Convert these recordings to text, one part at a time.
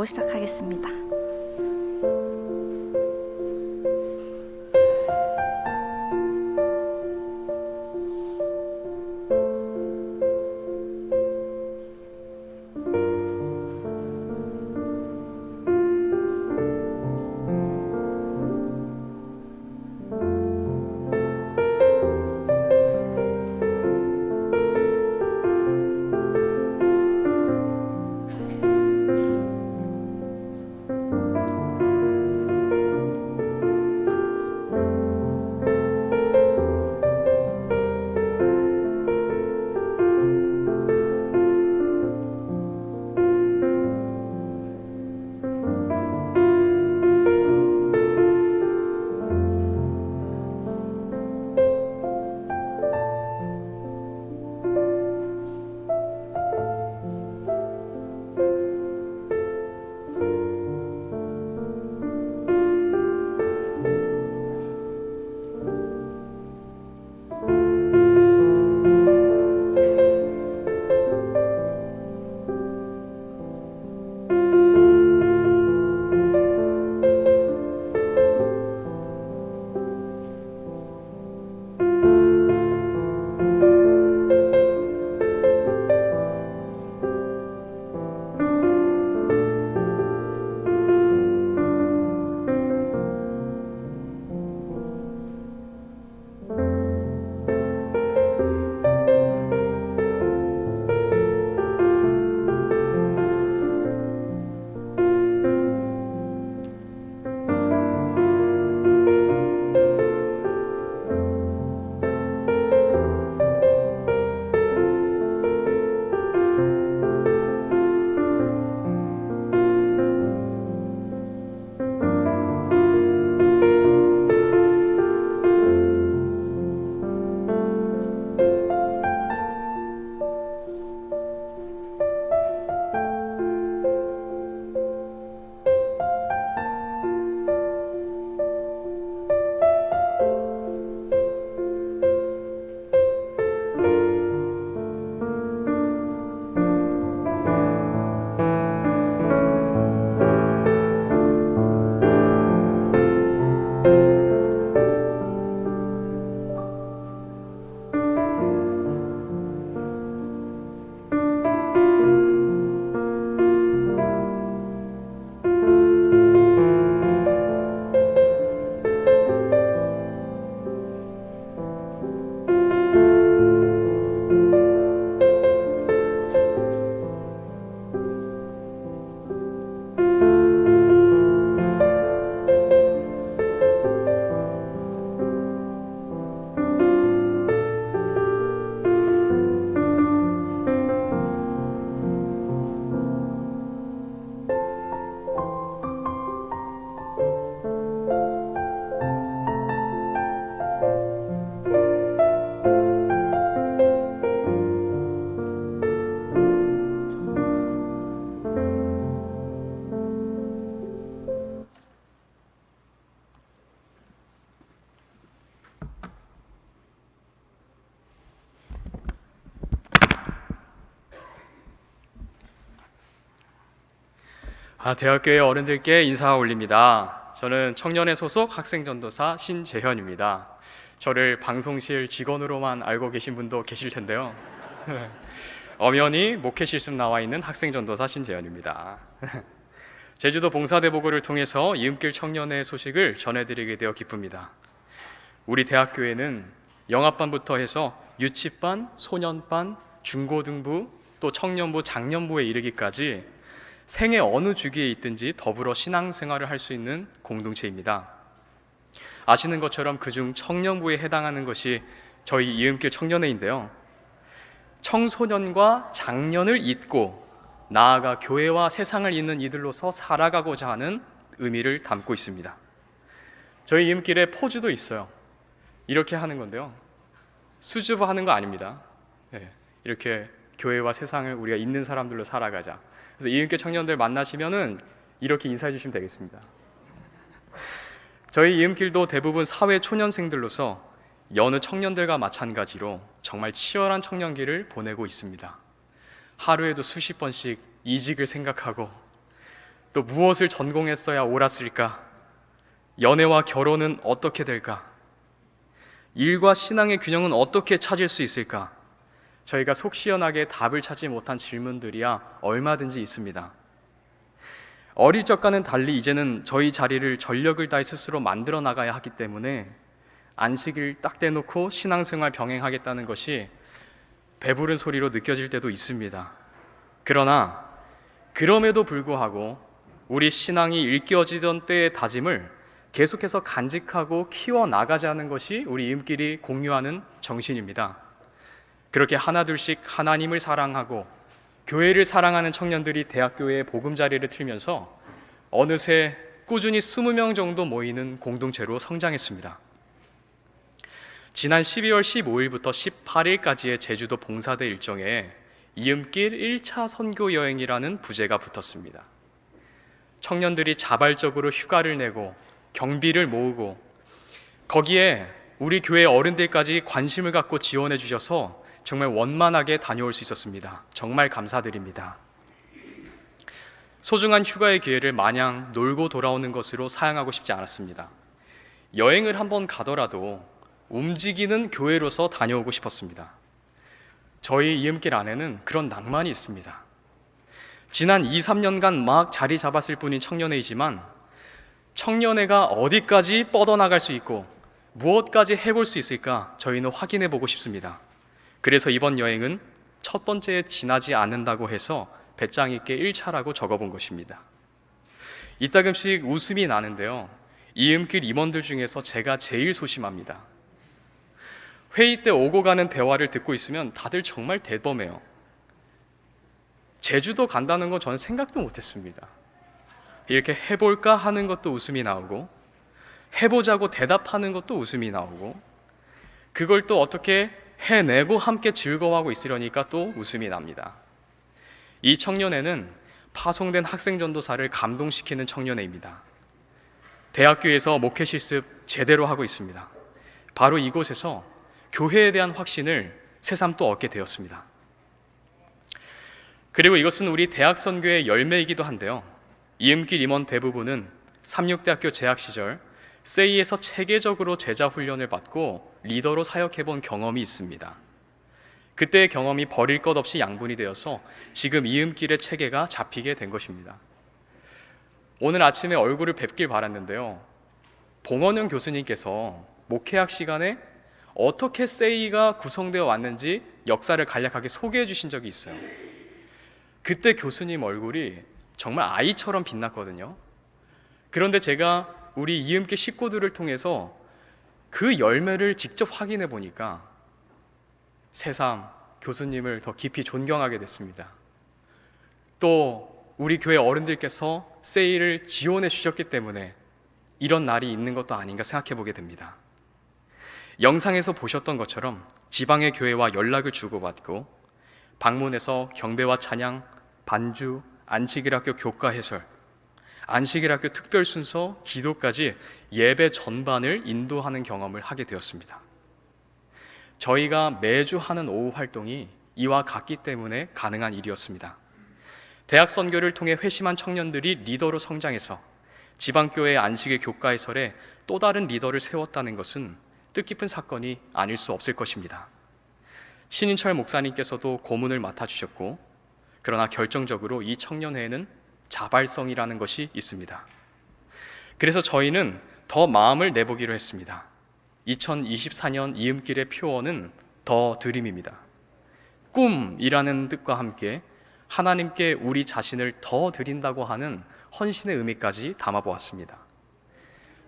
시작하겠습니다. 대학교의 어른들께 인사 올립니다. 저는 청년회 소속 학생전도사 신재현입니다. 저를 방송실 직원으로만 알고 계신 분도 계실 텐데요. 엄연히 목회 실습 나와 있는 학생전도사 신재현입니다. 제주도 봉사대보고를 통해서 이음길 청년회 소식을 전해드리게 되어 기쁩니다. 우리 대학교에는 영합반부터 해서 유치반, 소년반, 중고등부, 또 청년부, 장년부에 이르기까지 생애 어느 주기에 있든지 더불어 신앙생활을 할 수 있는 공동체입니다. 아시는 것처럼 그중 청년부에 해당하는 것이 저희 이음길 청년회인데요. 청소년과 장년을 잇고 나아가 교회와 세상을 잇는 이들로서 살아가고자 하는 의미를 담고 있습니다. 저희 이음길에 포즈도 있어요. 이렇게 하는 건데요. 수줍어하는 거 아닙니다. 이렇게 교회와 세상을 우리가 있는 사람들로 살아가자. 그래서 이음길 청년들 만나시면은 이렇게 인사해 주시면 되겠습니다. 저희 이음길도 대부분 사회 초년생들로서 여느 청년들과 마찬가지로 정말 치열한 청년기를 보내고 있습니다. 하루에도 수십 번씩 이직을 생각하고 또 무엇을 전공했어야 옳았을까? 연애와 결혼은 어떻게 될까? 일과 신앙의 균형은 어떻게 찾을 수 있을까? 저희가 속 시원하게 답을 찾지 못한 질문들이야 얼마든지 있습니다. 어릴 적과는 달리 이제는 저희 자리를 전력을 다해 스스로 만들어 나가야 하기 때문에 안식일 딱 떼놓고 신앙생활 병행하겠다는 것이 배부른 소리로 느껴질 때도 있습니다. 그러나 그럼에도 불구하고 우리 신앙이 일깨워지던 때의 다짐을 계속해서 간직하고 키워나가자는 것이 우리 이음길이 공유하는 정신입니다. 그렇게 하나둘씩 하나님을 사랑하고 교회를 사랑하는 청년들이 대학교에 보금자리를 틀면서 어느새 꾸준히 20명 정도 모이는 공동체로 성장했습니다. 지난 12월 15일부터 18일까지의 제주도 봉사대 일정에 이음길 1차 선교 여행이라는 부제가 붙었습니다. 청년들이 자발적으로 휴가를 내고 경비를 모으고 거기에 우리 교회 어른들까지 관심을 갖고 지원해 주셔서 정말 원만하게 다녀올 수 있었습니다. 정말 감사드립니다. 소중한 휴가의 기회를 마냥 놀고 돌아오는 것으로 사용하고 싶지 않았습니다. 여행을 한번 가더라도 움직이는 교회로서 다녀오고 싶었습니다. 저희 이음길 안에는 그런 낭만이 있습니다. 지난 2, 3년간 막 자리 잡았을 뿐인 청년회이지만 청년회가 어디까지 뻗어나갈 수 있고 무엇까지 해볼 수 있을까 저희는 확인해 보고 싶습니다. 그래서 이번 여행은 첫 번째에 지나지 않는다고 해서 배짱 있게 1차라고 적어본 것입니다. 이따금씩 웃음이 나는데요. 이음길 임원들 중에서 제가 제일 소심합니다. 회의 때 오고 가는 대화를 듣고 있으면 다들 정말 대범해요. 제주도 간다는 건 저는 생각도 못했습니다. 이렇게 해볼까 하는 것도 웃음이 나오고 해보자고 대답하는 것도 웃음이 나오고 그걸 또 어떻게 해내고 함께 즐거워하고 있으려니까 또 웃음이 납니다. 이 청년회는 파송된 학생전도사를 감동시키는 청년회입니다. 대학교에서 목회 실습 제대로 하고 있습니다. 바로 이곳에서 교회에 대한 확신을 새삼 또 얻게 되었습니다. 그리고 이것은 우리 대학 선교의 열매이기도 한데요. 이음길 임원 대부분은 삼육대학교 재학 시절 세이에서 체계적으로 제자 훈련을 받고 리더로 사역해본 경험이 있습니다. 그때의 경험이 버릴 것 없이 양분이 되어서 지금 이음길의 체계가 잡히게 된 것입니다. 오늘 아침에 얼굴을 뵙길 바랐는데요. 봉원영 교수님께서 목회학 시간에 어떻게 세이가 구성되어 왔는지 역사를 간략하게 소개해 주신 적이 있어요. 그때 교수님 얼굴이 정말 아이처럼 빛났거든요. 그런데 제가 우리 이음길 식구들을 통해서 그 열매를 직접 확인해 보니까 새삼 교수님을 더 깊이 존경하게 됐습니다. 또 우리 교회 어른들께서 세이를 지원해 주셨기 때문에 이런 날이 있는 것도 아닌가 생각해 보게 됩니다. 영상에서 보셨던 것처럼 지방의 교회와 연락을 주고받고 방문해서 경배와 찬양, 반주, 안식일학교 교과 해설, 안식일학교 특별 순서, 기도까지 예배 전반을 인도하는 경험을 하게 되었습니다. 저희가 매주 하는 오후 활동이 이와 같기 때문에 가능한 일이었습니다. 대학 선교를 통해 회심한 청년들이 리더로 성장해서 지방교회 안식일 교과 해설에 또 다른 리더를 세웠다는 것은 뜻깊은 사건이 아닐 수 없을 것입니다. 신인철 목사님께서도 고문을 맡아주셨고, 그러나 결정적으로 이 청년회에는 자발성이라는 것이 있습니다. 그래서 저희는 더 마음을 내보기로 했습니다. 2024년 이음길의 표어는 더 드림입니다. 꿈이라는 뜻과 함께 하나님께 우리 자신을 더 드린다고 하는 헌신의 의미까지 담아보았습니다.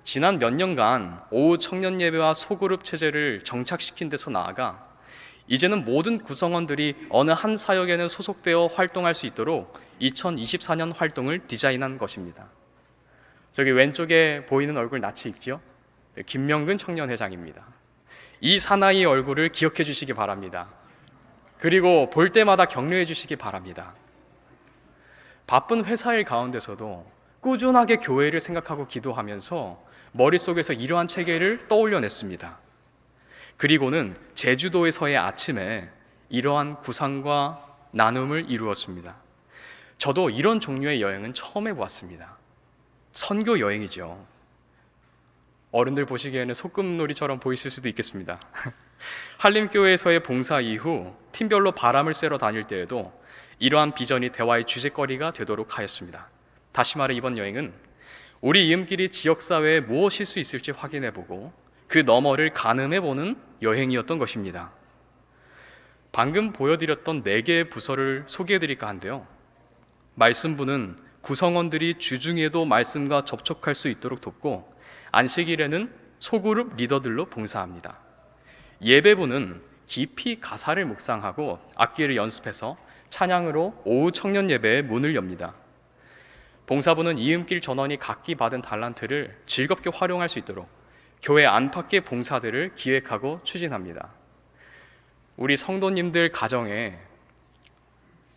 지난 몇 년간 오후 청년 예배와 소그룹 체제를 정착시킨 데서 나아가 이제는 모든 구성원들이 어느 한 사역에는 소속되어 활동할 수 있도록 2024년 활동을 디자인한 것입니다. 저기 왼쪽에 보이는 얼굴 낯이 익죠? 김명근 청년회장입니다. 이 사나이의 얼굴을 기억해 주시기 바랍니다. 그리고 볼 때마다 격려해 주시기 바랍니다. 바쁜 회사일 가운데서도 꾸준하게 교회를 생각하고 기도하면서 머릿속에서 이러한 체계를 떠올려냈습니다. 그리고는 제주도에서의 아침에 이러한 구상과 나눔을 이루었습니다. 저도 이런 종류의 여행은 처음 해보았습니다. 선교 여행이죠. 어른들 보시기에는 소꿉놀이처럼 보이실 수도 있겠습니다. 한림교회에서의 봉사 이후 팀별로 바람을 쐬러 다닐 때에도 이러한 비전이 대화의 주제거리가 되도록 하였습니다. 다시 말해 이번 여행은 우리 이음길이 지역사회에 무엇일 수 있을지 확인해보고 그 너머를 가늠해보는 여행이었던 것입니다. 방금 보여드렸던 4개의 부서를 소개해드릴까 한데요, 말씀부는 구성원들이 주중에도 말씀과 접촉할 수 있도록 돕고, 안식일에는 소그룹 리더들로 봉사합니다. 예배부는 깊이 가사를 묵상하고 악기를 연습해서 찬양으로 오후 청년 예배의 문을 엽니다. 봉사부는 이음길 전원이 각기 받은 달란트를 즐겁게 활용할 수 있도록 교회 안팎의 봉사들을 기획하고 추진합니다. 우리 성도님들 가정에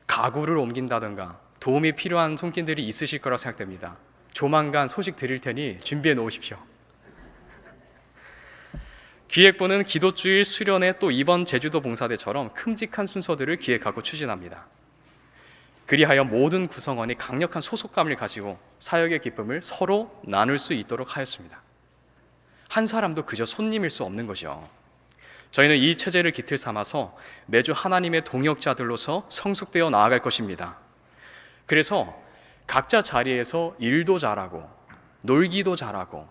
가구를 옮긴다든가 도움이 필요한 손길들이 있으실 거라 생각됩니다. 조만간 소식 드릴 테니 준비해 놓으십시오. 기획부는 기도주일 수련회 또 이번 제주도 봉사대처럼 큼직한 순서들을 기획하고 추진합니다. 그리하여 모든 구성원이 강력한 소속감을 가지고 사역의 기쁨을 서로 나눌 수 있도록 하였습니다. 한 사람도 그저 손님일 수 없는 거죠. 저희는 이 체제를 기틀 삼아서 매주 하나님의 동역자들로서 성숙되어 나아갈 것입니다. 그래서 각자 자리에서 일도 잘하고 놀기도 잘하고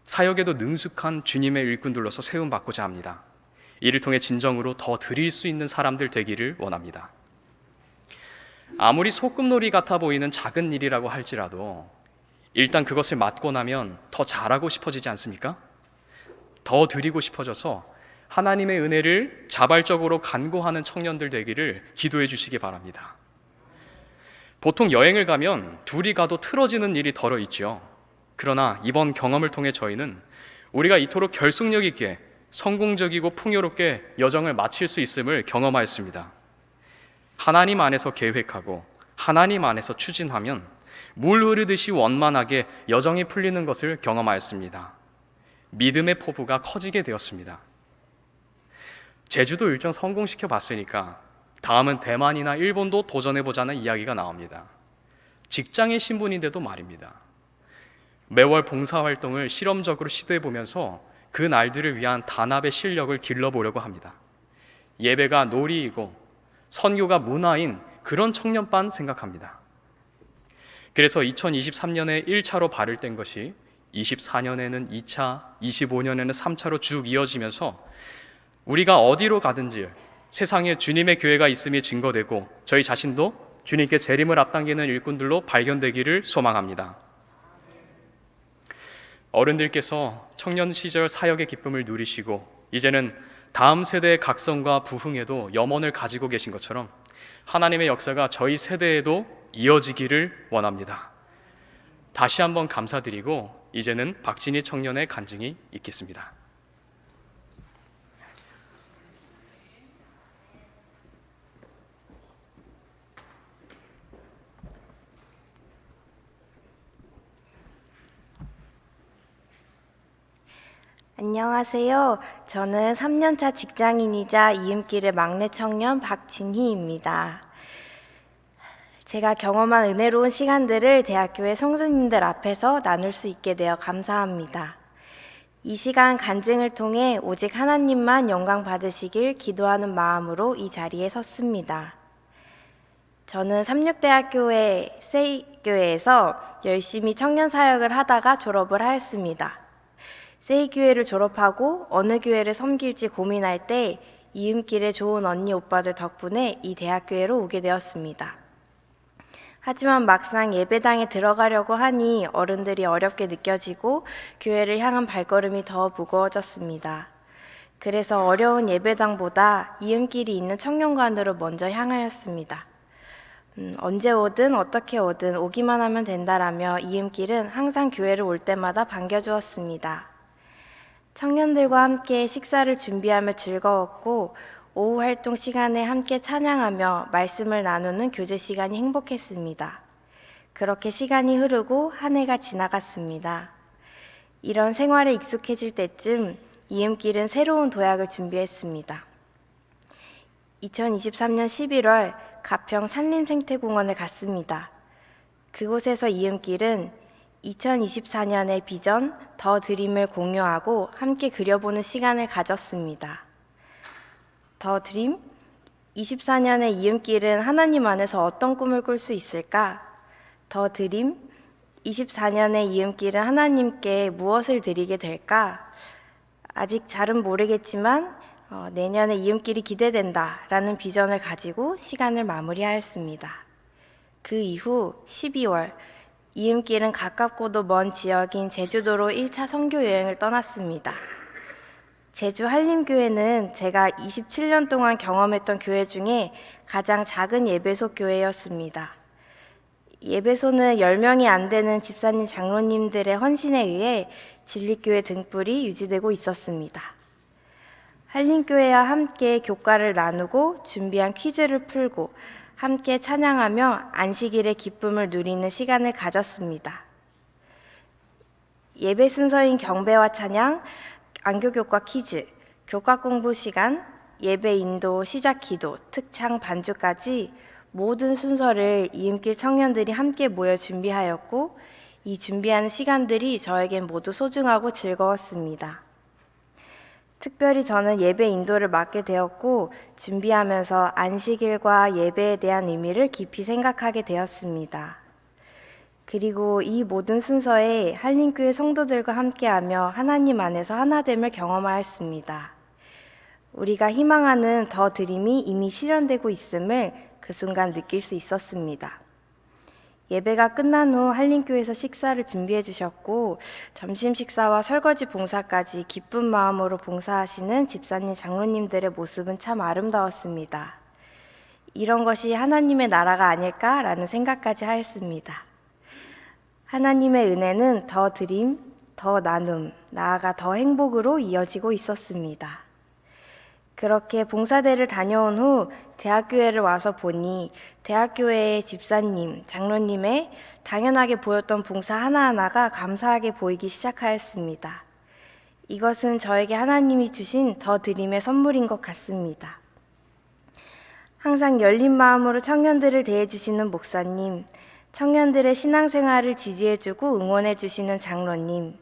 사역에도 능숙한 주님의 일꾼들로서 세움받고자 합니다. 이를 통해 진정으로 더 드릴 수 있는 사람들 되기를 원합니다. 아무리 소꿉놀이 같아 보이는 작은 일이라고 할지라도 일단 그것을 맡고 나면 더 잘하고 싶어지지 않습니까? 더 드리고 싶어져서 하나님의 은혜를 자발적으로 간구하는 청년들 되기를 기도해 주시기 바랍니다. 보통 여행을 가면 둘이 가도 틀어지는 일이 덜어 있죠. 그러나 이번 경험을 통해 저희는 우리가 이토록 결속력 있게 성공적이고 풍요롭게 여정을 마칠 수 있음을 경험하였습니다. 하나님 안에서 계획하고 하나님 안에서 추진하면 물 흐르듯이 원만하게 여정이 풀리는 것을 경험하였습니다. 믿음의 포부가 커지게 되었습니다. 제주도 일정 성공시켜 봤으니까 다음은 대만이나 일본도 도전해보자는 이야기가 나옵니다. 직장인 신분인데도 말입니다. 매월 봉사활동을 실험적으로 시도해보면서 그 날들을 위한 단합의 실력을 길러보려고 합니다. 예배가 놀이이고 선교가 문화인 그런 청년반 생각합니다. 그래서 2023년에 1차로 발을 뗀 것이 24년에는 2차, 25년에는 3차로 쭉 이어지면서 우리가 어디로 가든지 세상에 주님의 교회가 있음이 증거되고 저희 자신도 주님께 재림을 앞당기는 일꾼들로 발견되기를 소망합니다. 어른들께서 청년 시절 사역의 기쁨을 누리시고 이제는 다음 세대의 각성과 부흥에도 염원을 가지고 계신 것처럼 하나님의 역사가 저희 세대에도 이어지기를 원합니다. 다시 한번 감사드리고 이제는 박진희 청년의 간증이 있겠습니다. 안녕하세요. 저는 3년차 직장인이자 이음길의 막내 청년 박진희입니다. 제가 경험한 은혜로운 시간들을 대학교의 성도님들 앞에서 나눌 수 있게 되어 감사합니다. 이 시간 간증을 통해 오직 하나님만 영광 받으시길 기도하는 마음으로 이 자리에 섰습니다. 저는 삼육대학교의 세이교회에서 열심히 청년 사역을 하다가 졸업을 하였습니다. 세이교회를 졸업하고 어느 교회를 섬길지 고민할 때 이음길의 좋은 언니 오빠들 덕분에 이 대학교회로 오게 되었습니다. 하지만 막상 예배당에 들어가려고 하니 어른들이 어렵게 느껴지고 교회를 향한 발걸음이 더 무거워졌습니다. 그래서 어려운 예배당보다 이음길이 있는 청년관으로 먼저 향하였습니다. 언제 오든 어떻게 오든 오기만 하면 된다라며 이음길은 항상 교회를 올 때마다 반겨주었습니다. 청년들과 함께 식사를 준비하며 즐거웠고 오후 활동 시간에 함께 찬양하며 말씀을 나누는 교제 시간이 행복했습니다. 그렇게 시간이 흐르고 한 해가 지나갔습니다. 이런 생활에 익숙해질 때쯤 이음길은 새로운 도약을 준비했습니다. 2023년 11월 가평 산림생태공원을 갔습니다. 그곳에서 이음길은 2024년의 비전 더 드림을 공유하고 함께 그려보는 시간을 가졌습니다. 더 드림? 24년의 이음길은 하나님 안에서 어떤 꿈을 꿀 수 있을까? 더 드림? 24년의 이음길은 하나님께 무엇을 드리게 될까? 아직 잘은 모르겠지만 내년의 이음길이 기대된다 라는 비전을 가지고 시간을 마무리하였습니다. 그 이후 12월 이음길은 가깝고도 먼 지역인 제주도로 1차 선교 여행을 떠났습니다. 제주 한림교회는 제가 27년 동안 경험했던 교회 중에 가장 작은 예배소 교회였습니다. 예배소는 10명이 안 되는 집사님 장로님들의 헌신에 의해 진리교회 등불이 유지되고 있었습니다. 한림교회와 함께 교과를 나누고 준비한 퀴즈를 풀고 함께 찬양하며 안식일의 기쁨을 누리는 시간을 가졌습니다. 예배 순서인 경배와 찬양, 안교교과 퀴즈, 교과 공부 시간, 예배 인도, 시작 기도, 특창 반주까지 모든 순서를 이음길 청년들이 함께 모여 준비하였고 이 준비하는 시간들이 저에겐 모두 소중하고 즐거웠습니다. 특별히 저는 예배 인도를 맡게 되었고 준비하면서 안식일과 예배에 대한 의미를 깊이 생각하게 되었습니다. 그리고 이 모든 순서에 한림교회 성도들과 함께하며 하나님 안에서 하나됨을 경험하였습니다. 우리가 희망하는 더 드림이 이미 실현되고 있음을 그 순간 느낄 수 있었습니다. 예배가 끝난 후 한림교회에서 식사를 준비해 주셨고 점심 식사와 설거지 봉사까지 기쁜 마음으로 봉사하시는 집사님 장로님들의 모습은 참 아름다웠습니다. 이런 것이 하나님의 나라가 아닐까라는 생각까지 하였습니다. 하나님의 은혜는 더 드림, 더 나눔, 나아가 더 행복으로 이어지고 있었습니다. 그렇게 봉사대를 다녀온 후 대학교회를 와서 보니 대학교회의 집사님, 장로님의 당연하게 보였던 봉사 하나하나가 감사하게 보이기 시작하였습니다. 이것은 저에게 하나님이 주신 더 드림의 선물인 것 같습니다. 항상 열린 마음으로 청년들을 대해주시는 목사님, 청년들의 신앙생활을 지지해주고 응원해주시는 장로님,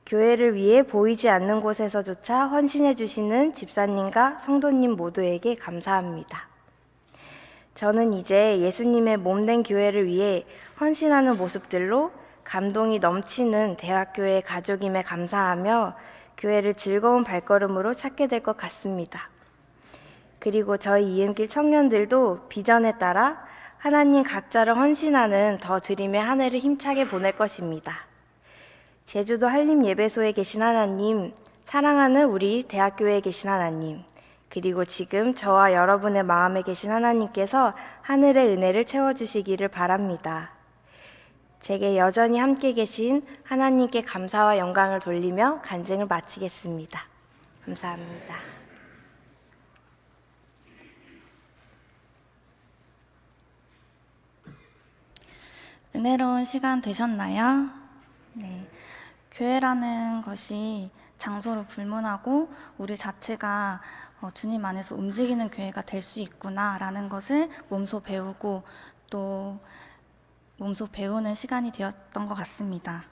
교회를 위해 보이지 않는 곳에서조차 헌신해주시는 집사님과 성도님 모두에게 감사합니다. 저는 이제 예수님의 몸된 교회를 위해 헌신하는 모습들로 감동이 넘치는 대학교의 가족임에 감사하며 교회를 즐거운 발걸음으로 찾게 될 것 같습니다. 그리고 저희 이음길 청년들도 비전에 따라 하나님 각자를 헌신하는 더 드림의 한 해를 힘차게 보낼 것입니다. 제주도 한림예배소에 계신 하나님, 사랑하는 우리 대학교에 계신 하나님, 그리고 지금 저와 여러분의 마음에 계신 하나님께서 하늘의 은혜를 채워주시기를 바랍니다. 제게 여전히 함께 계신 하나님께 감사와 영광을 돌리며 간증을 마치겠습니다. 감사합니다. 은혜로운 시간 되셨나요? 네. 교회라는 것이 장소를 불문하고 우리 자체가 주님 안에서 움직이는 교회가 될 수 있구나라는 것을 몸소 배우고 또 몸소 배우는 시간이 되었던 것 같습니다.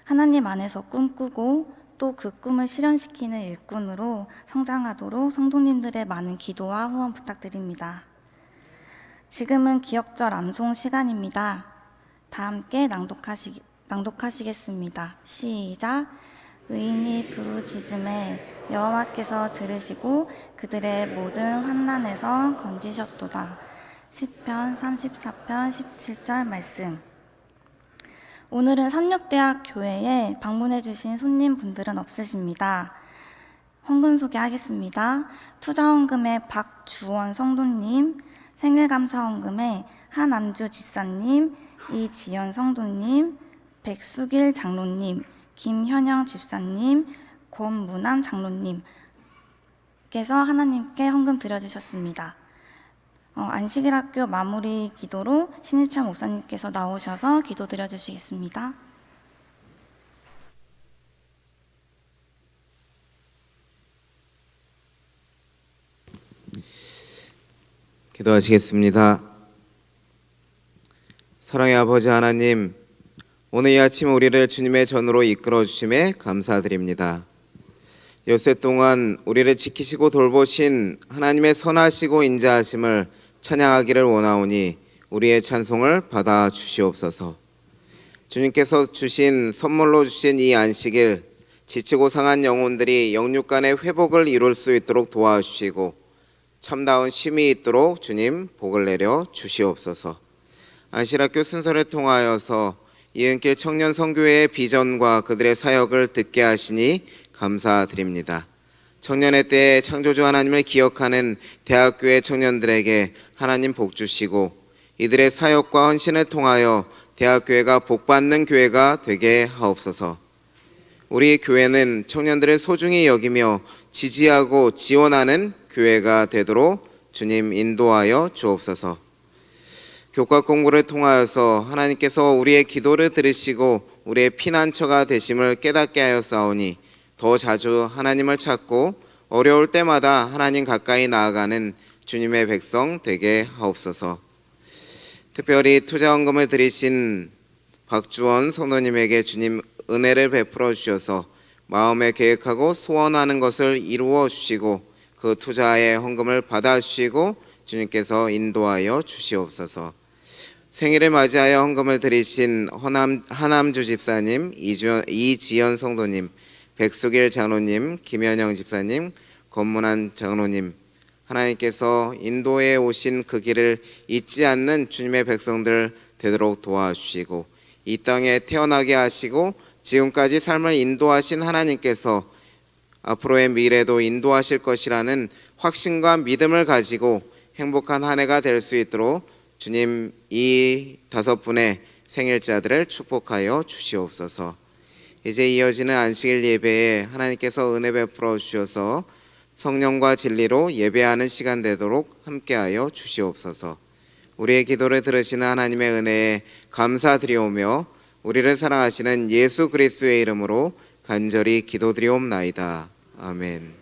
하나님 안에서 꿈꾸고 또 그 꿈을 실현시키는 일꾼으로 성장하도록 성도님들의 많은 기도와 후원 부탁드립니다. 지금은 기억절 암송 시간입니다. 다 함께 낭독하시겠습니다. 시작. 의인이 부르짖음에 여호와께서 들으시고 그들의 모든 환난에서 건지셨도다. 시편 34편 17절 말씀. 오늘은 삼육대학 교회에 방문해 주신 손님분들은 없으십니다. 헌금 소개하겠습니다. 투자헌금의 박주원 성도님, 생일감사헌금의 한암주 집사님, 이지연 성도님, 백수길 장로님, 김현영 집사님, 권무남 장로님께서 하나님께 헌금 드려주셨습니다. 안식일 학교 마무리 기도로 신일철 목사님께서 나오셔서 기도 드려주시겠습니다. 기도하시겠습니다. 사랑의 아버지 하나님, 오늘 이 아침 우리를 주님의 전으로 이끌어 주심에 감사드립니다. 엿새 동안 우리를 지키시고 돌보신 하나님의 선하시고 인자하심을 찬양하기를 원하오니 우리의 찬송을 받아 주시옵소서. 주님께서 주신 선물로 주신 이 안식일, 지치고 상한 영혼들이 영육간의 회복을 이룰 수 있도록 도와주시고 참다운 쉼이 있도록 주님 복을 내려 주시옵소서. 안식학교 순서를 통하여서 이은길 청년 선교회의 비전과 그들의 사역을 듣게 하시니 감사드립니다. 청년의 때에 창조주 하나님을 기억하는 대학교의 청년들에게 하나님 복 주시고 이들의 사역과 헌신을 통하여 대학교회가 복받는 교회가 되게 하옵소서. 우리 교회는 청년들을 소중히 여기며 지지하고 지원하는 교회가 되도록 주님 인도하여 주옵소서. 교과 공부를 통하여서 하나님께서 우리의 기도를 들으시고 우리의 피난처가 되심을 깨닫게 하였사오니 더 자주 하나님을 찾고 어려울 때마다 하나님 가까이 나아가는 주님의 백성 되게 하옵소서. 특별히 투자헌금을 드리신 박주원 성도님에게 주님 은혜를 베풀어 주셔서 마음에 계획하고 소원하는 것을 이루어 주시고 그 투자의 헌금을 받아 주시고 주님께서 인도하여 주시옵소서. 생일을 맞이하여 헌금을 드리신 하남주 집사님, 이지연 성도님, 백수길 장로님, 김현영 집사님, 권문한 장로님, 하나님께서 인도에 오신 그 길을 잊지 않는 주님의 백성들 되도록 도와주시고 이 땅에 태어나게 하시고 지금까지 삶을 인도하신 하나님께서 앞으로의 미래도 인도하실 것이라는 확신과 믿음을 가지고 행복한 한 해가 될 수 있도록 주님 이 5분의 생일자들을 축복하여 주시옵소서. 이제 이어지는 안식일 예배에 하나님께서 은혜 베풀어 주셔서 성령과 진리로 예배하는 시간 되도록 함께하여 주시옵소서. 우리의 기도를 들으시는 하나님의 은혜에 감사드리오며 우리를 사랑하시는 예수 그리스도의 이름으로 간절히 기도드리옵나이다. 아멘.